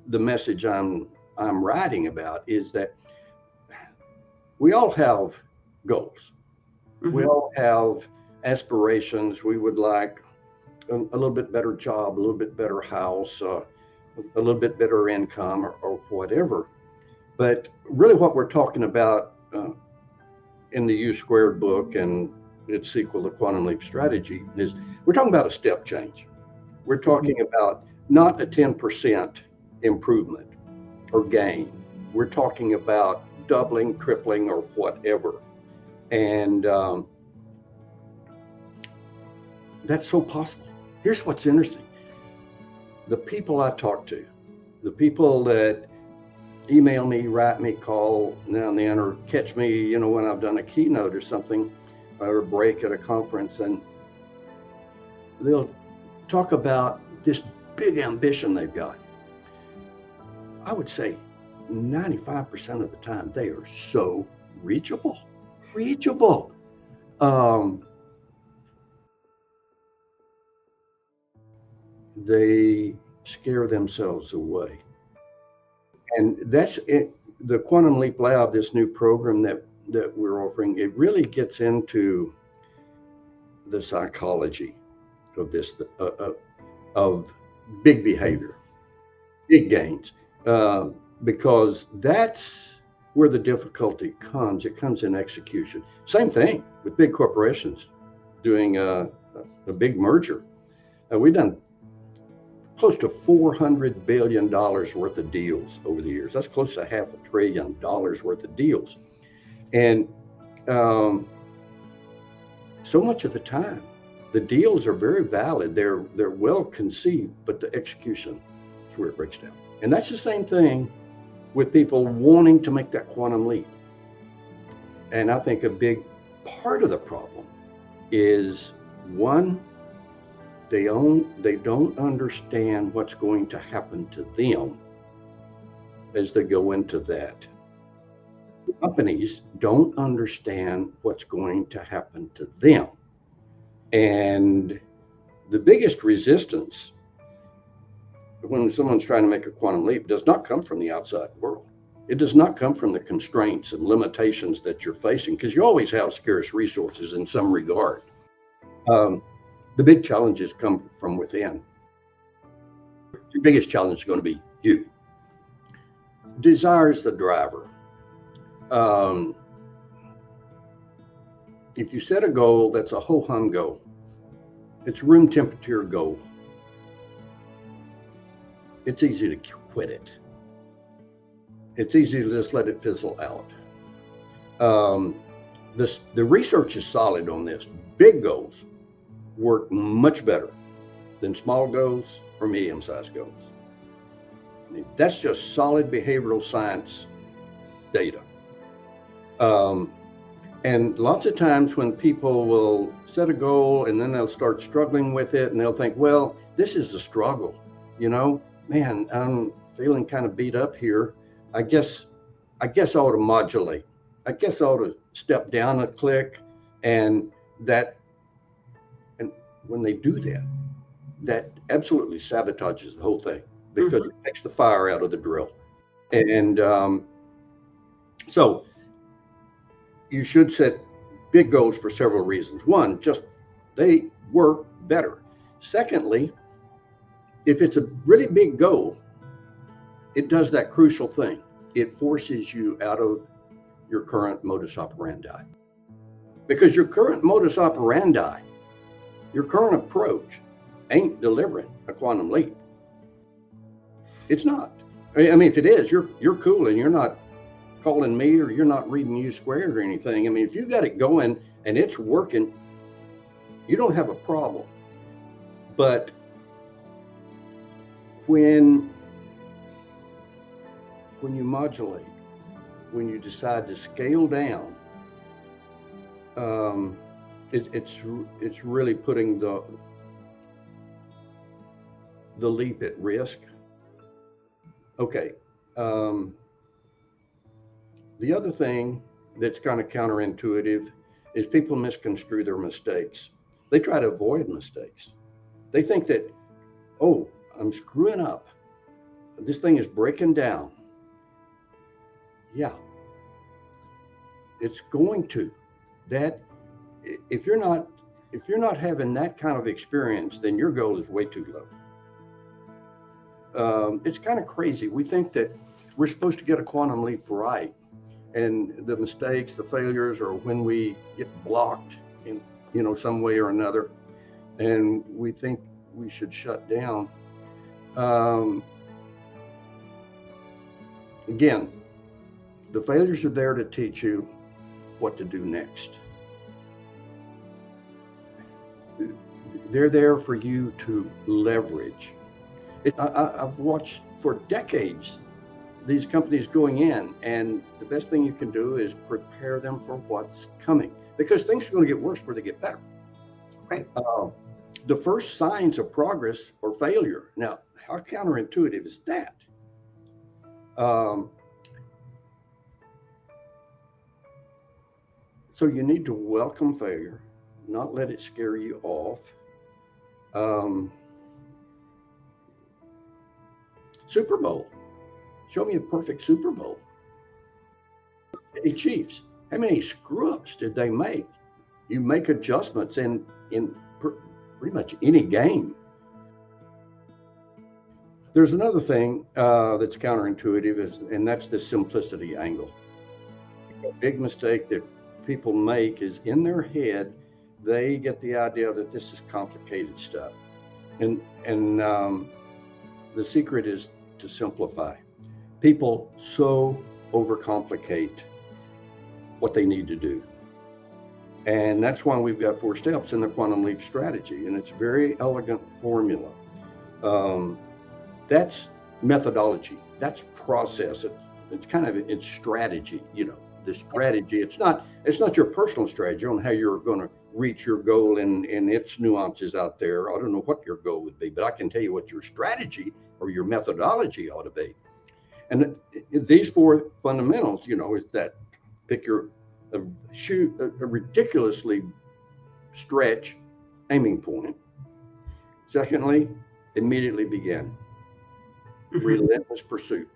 the message I'm writing about is that we all have goals. We all have aspirations. We would like a little bit better job, a little bit better house, a little bit better income, or whatever. But really, what we're talking about in the You² book and its sequel, The Quantum Leap Strategy, is we're talking about a step change. We're talking about not a 10% improvement or gain. We're talking about doubling, tripling, or whatever. And that's so possible. Here's what's interesting. The people I talk to, the people that email me, write me, call now and then, or catch me, when I've done a keynote or something, or a break at a conference, and they'll talk about this big ambition they've got. I would say 95% of the time they are so reachable. They scare themselves away. And that's it. The Quantum Leap Lab, this new program that we're offering, it really gets into the psychology of this, of big behavior, big gains, because that's where the difficulty comes. It comes in execution. Same thing with big corporations doing a big merger. We've done close to $400 billion worth of deals over the years. That's close to $500 billion worth of deals. And so much of the time, the deals are very valid. They're well conceived, but the execution is where it breaks down. And that's the same thing with people wanting to make that quantum leap. And I think a big part of the problem is, one, they don't understand what's going to happen to them as they go into that. Companies don't understand what's going to happen to them. And the biggest resistance when someone's trying to make a quantum leap does not come from the outside world. It does not come from the constraints and limitations that you're facing, because you always have scarce resources in some regard. The big challenges come from within. Your biggest challenge is going to be you. Desire's the driver. If you set a goal that's a ho-hum goal, it's room temperature goal, it's easy to quit it. It's easy to just let it fizzle out. The research is solid on this. Big goals work much better than small goals or medium-sized goals. I mean, that's just solid behavioral science data. And lots of times when people will set a goal and then they'll start struggling with it, and they'll think, well, this is a struggle, man, I'm feeling kind of beat up here. I guess I ought to modulate. I guess I ought to step down a click, and when they do that, that absolutely sabotages the whole thing, because it takes the fire out of the drill. And so you should set big goals for several reasons. One, just they work better. Secondly, if it's a really big goal, it does that crucial thing. It forces you out of your current modus operandi. Because your current modus operandi, your current approach, ain't delivering a quantum leap. It's not. I mean, if it is, you're cool and you're not calling me, or you're not reading You² or anything. I mean, if you got it going and it's working, you don't have a problem. But when you modulate, when you decide to scale down, it's really putting the leap at risk. Okay. The other thing that's kind of counterintuitive is people misconstrue their mistakes. They try to avoid mistakes. They think that, oh, I'm screwing up. this thing is breaking down. Yeah, it's going to. That if you're not having that kind of experience, then your goal is way too low. It's kind of crazy. We think that we're supposed to get a quantum leap right, and the mistakes, the failures, are when we get blocked in some way or another, and we think we should shut down. Again, the failures are there to teach you what to do next. They're there for you to leverage. I've watched for decades these companies going in, and the best thing you can do is prepare them for what's coming, because things are going to get worse before they get better. Right. The first signs of progress or failure. Now, how counterintuitive is that? So you need to welcome failure, not let it scare you off. Super Bowl. Show me a perfect Super Bowl. Any Chiefs, how many screw-ups did they make? You make adjustments in pretty much any game. There's another thing that's counterintuitive, and that's the simplicity angle. A big mistake that people make is in their head, they get the idea that this is complicated stuff. And the secret is to simplify. People so overcomplicate what they need to do. And that's why we've got 4 steps in the Quantum Leap strategy. And it's a very elegant formula. That's methodology. That's process. It's strategy, the strategy. It's not your personal strategy on how you're going to reach your goal and its nuances out there. I don't know what your goal would be, but I can tell you what your strategy or your methodology ought to be. And these 4 fundamentals, is that pick a ridiculously stretch aiming point. Secondly, immediately begin. Relentless pursuit.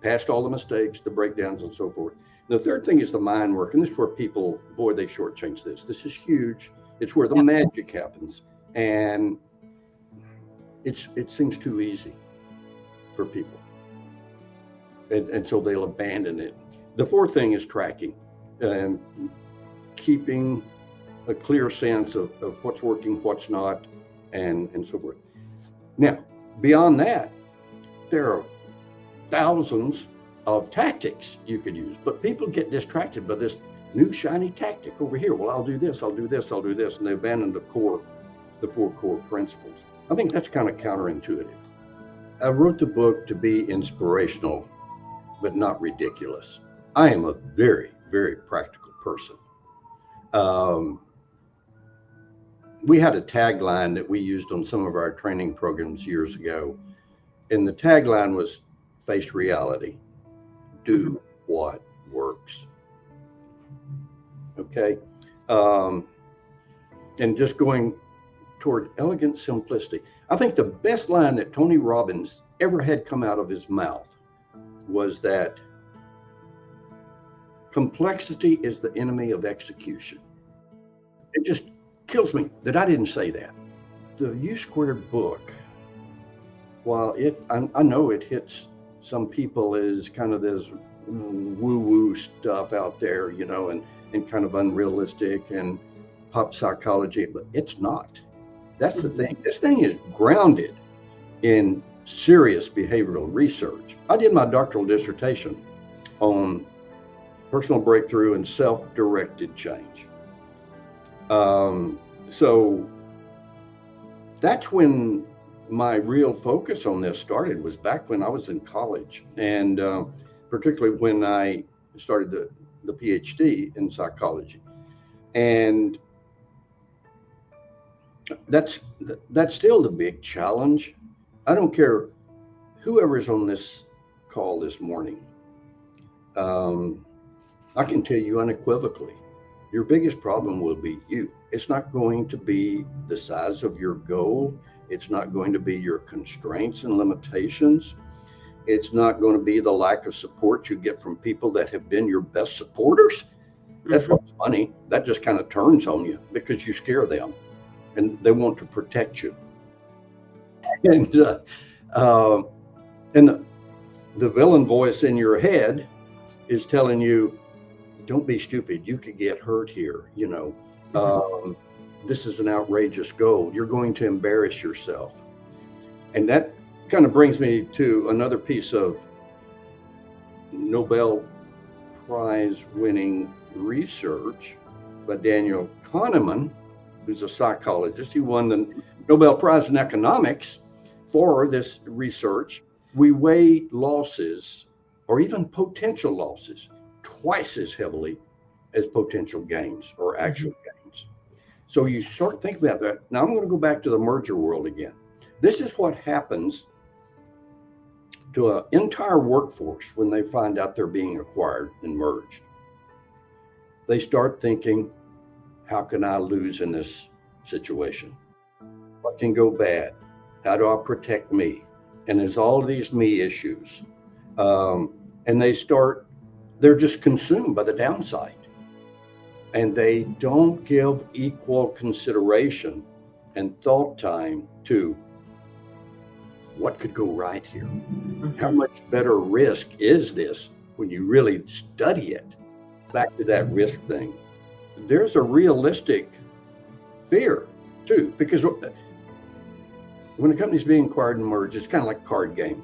Past all the mistakes, the breakdowns, and so forth. The third thing is the mind work, and this is where people, boy, they shortchange this. This is huge. It's where the magic happens, and it seems too easy for people, and so they'll abandon it. The fourth thing is tracking, and keeping a clear sense of what's working, what's not, and so forth. Now, beyond that, there are thousands of tactics you could use, but people get distracted by this new shiny tactic over here. Well, I'll do this, and they abandon the 4 core principles. I think that's kind of counterintuitive. I wrote the book to be inspirational, but not ridiculous. I am a very, very practical person. We had a tagline that we used on some of our training programs years ago, and the tagline was face reality, do what works. Okay. And just going toward elegant simplicity. I think the best line that Tony Robbins ever had come out of his mouth was that complexity is the enemy of execution. It just kills me that I didn't say that. The You² book, while I know it hits some people as kind of this woo-woo stuff out there, and kind of unrealistic and pop psychology, but it's not. That's the thing. This thing is grounded in serious behavioral research. I did my doctoral dissertation on personal breakthrough and self-directed change. So that's when my real focus on this started, was back when I was in college, and particularly when I started the PhD in psychology. And that's still the big challenge. I don't care whoever's on this call this morning. I can tell you unequivocally, your biggest problem will be you. It's not going to be the size of your goal. It's not going to be your constraints and limitations. It's not going to be the lack of support you get from people that have been your best supporters. That's what's funny. That just kind of turns on you because you scare them and they want to protect you. And the villain voice in your head is telling you, don't be stupid. You could get hurt here. This is an outrageous goal. You're going to embarrass yourself. And that kind of brings me to another piece of Nobel Prize winning research by Daniel Kahneman, who's a psychologist. He won the Nobel Prize in economics for this research. We weigh losses or even potential losses twice as heavily as potential gains or actual gains. So you start thinking about that. Now I'm going to go back to the merger world again. This is what happens to an entire workforce when they find out they're being acquired and merged. They start thinking, how can I lose in this situation? What can go bad? How do I protect me? And there's all these me issues. And they're just consumed by the downside. And they don't give equal consideration and thought time to what could go right here. How much better risk is this when you really study it? Back to that risk thing. There's a realistic fear too, because when a company's being acquired and merged, it's kind of like a card game.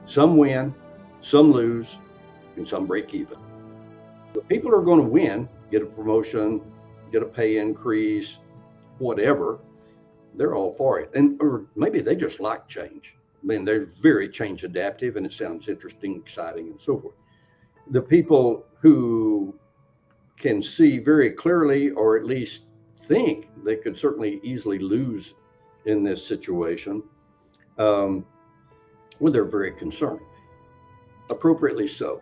Some win, some lose, and some break even. The people who are going to win, get a promotion, get a pay increase, whatever, they're all for it. Or maybe they just like change. I mean, they're very change adaptive and it sounds interesting, exciting, and so forth. The people who can see very clearly, or at least think they could certainly easily lose in this situation, well, they're very concerned, appropriately so.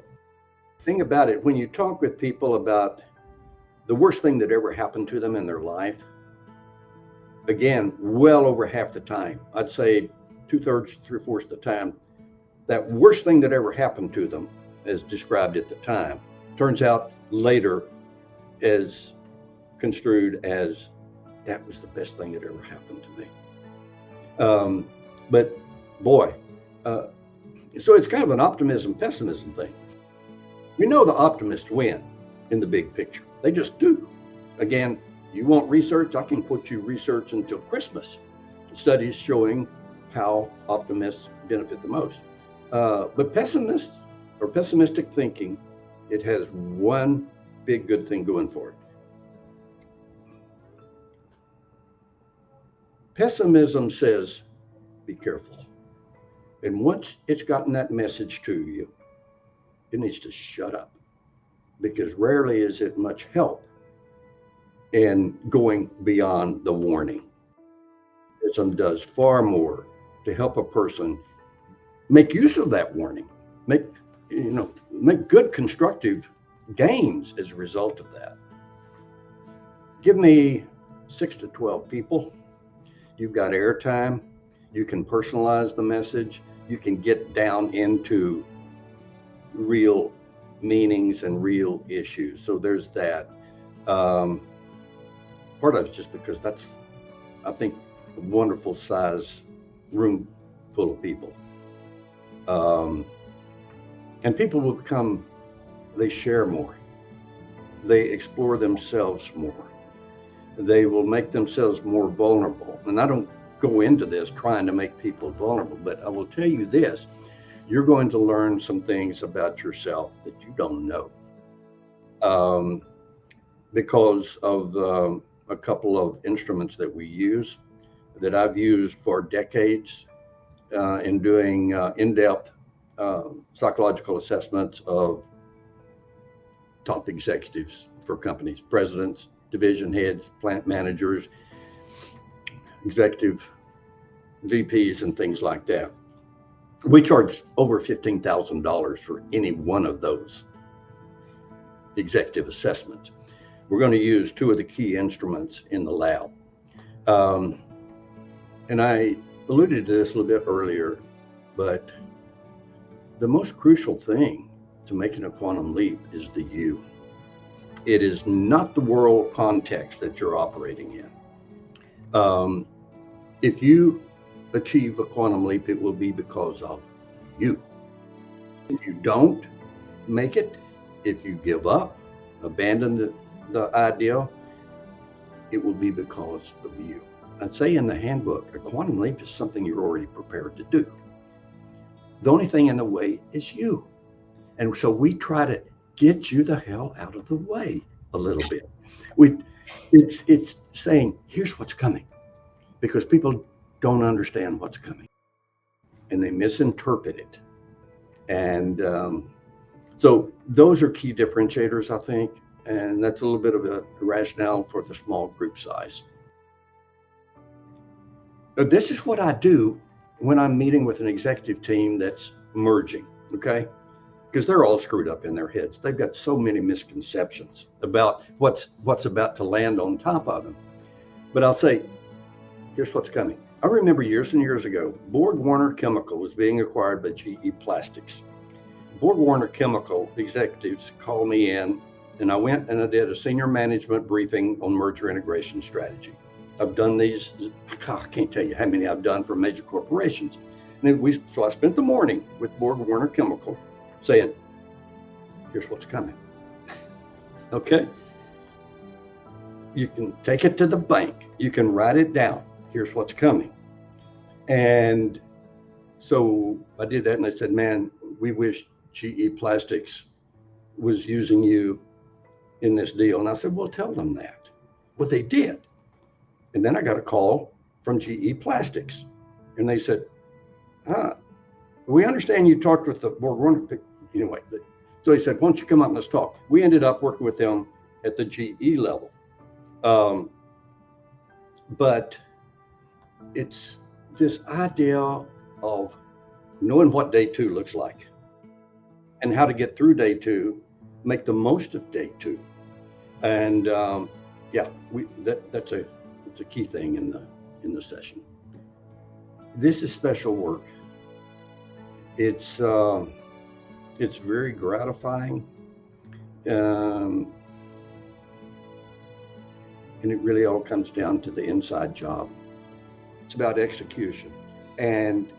Thing about it, when you talk with people about the worst thing that ever happened to them in their life, again, well over half the time, I'd say 2/3, 3/4 of the time, that worst thing that ever happened to them, as described at the time, turns out later as construed as that was the best thing that ever happened to me. But boy, so it's kind of an optimism, pessimism thing. We know the optimists win in the big picture. They just do. Again, you want research? I can quote you research until Christmas. Studies showing how optimists benefit the most. But pessimists or pessimistic thinking, it has one big good thing going for it. Pessimism says, be careful. And once it's gotten that message to you, it needs to shut up, because rarely is it much help in going beyond the warning. Pessimism does far more to help a person make use of that warning, make good constructive gains as a result of that. Give me 6 to 12 people. You've got airtime. You can personalize the message. You can get down into real meanings and real issues. So there's that. Part of it's just because that's, I think, a wonderful size room full of people. And people will become, they share more. They explore themselves more. They will make themselves more vulnerable. And I don't go into this trying to make people vulnerable, but I will tell you this, you're going to learn some things about yourself that you don't know. Because of a couple of instruments that we use, that I've used for decades in doing in-depth psychological assessments of top executives for companies, presidents, division heads, plant managers, executive VPs, and things like that. We charge over $15,000 for any one of those executive assessments. We're going to use 2 of the key instruments in the lab. And I alluded to this a little bit earlier, but the most crucial thing to making a quantum leap is the you. It is not the world context that you're operating in. If you achieve a quantum leap, it will be because of you. If you don't make it, if you give up, abandon the idea, it will be because of you. I'd say in the handbook, a quantum leap is something you're already prepared to do. The only thing in the way is you. And so we try to get you the hell out of the way a little bit. It's saying, here's what's coming, because people don't understand what's coming and they misinterpret it. And so those are key differentiators, I think. And that's a little bit of a rationale for the small group size. This is what I do when I'm meeting with an executive team that's merging, okay? Because they're all screwed up in their heads. They've got so many misconceptions about what's about to land on top of them. But I'll say, here's what's coming. I remember years and years ago, Borg Warner Chemical was being acquired by GE Plastics. Borg Warner Chemical executives called me in, and I went and I did a senior management briefing on merger integration strategy. I've done these, I can't tell you how many I've done for major corporations. And so I spent the morning with Borg Warner Chemical saying, here's what's coming. Okay? You can take it to the bank. You can write it down. Here's what's coming. And so I did that, and they said, man, we wish GE Plastics was using you in this deal. And I said, well, tell them that. Well, they did. And then I got a call from GE Plastics, and they said, we understand you talked with the Borg Warner. Anyway, so he said, why don't you come up and let's talk. We ended up working with them at the GE level. But it's this idea of knowing what day two looks like and how to get through day two, make the most of day two. And that's a key thing in the session. This is special work. It's very gratifying, and it really all comes down to the inside job. It's about execution, and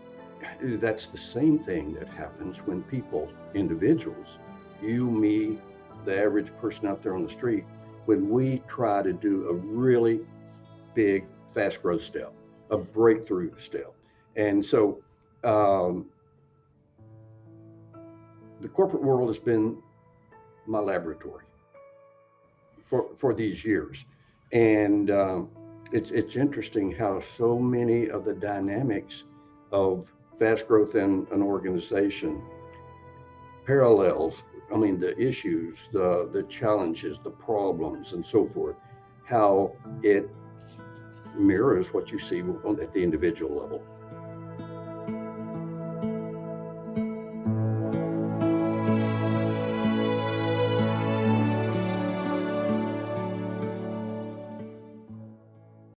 that's the same thing that happens when people, individuals, you, me, the average person out there on the street, when we try to do a really big, fast growth step, a breakthrough step. And so the corporate world has been my laboratory for these years. And it's interesting how so many of the dynamics of fast growth in an organization parallels, the issues, the challenges, the problems, and so forth, how it mirrors what you see at the individual level.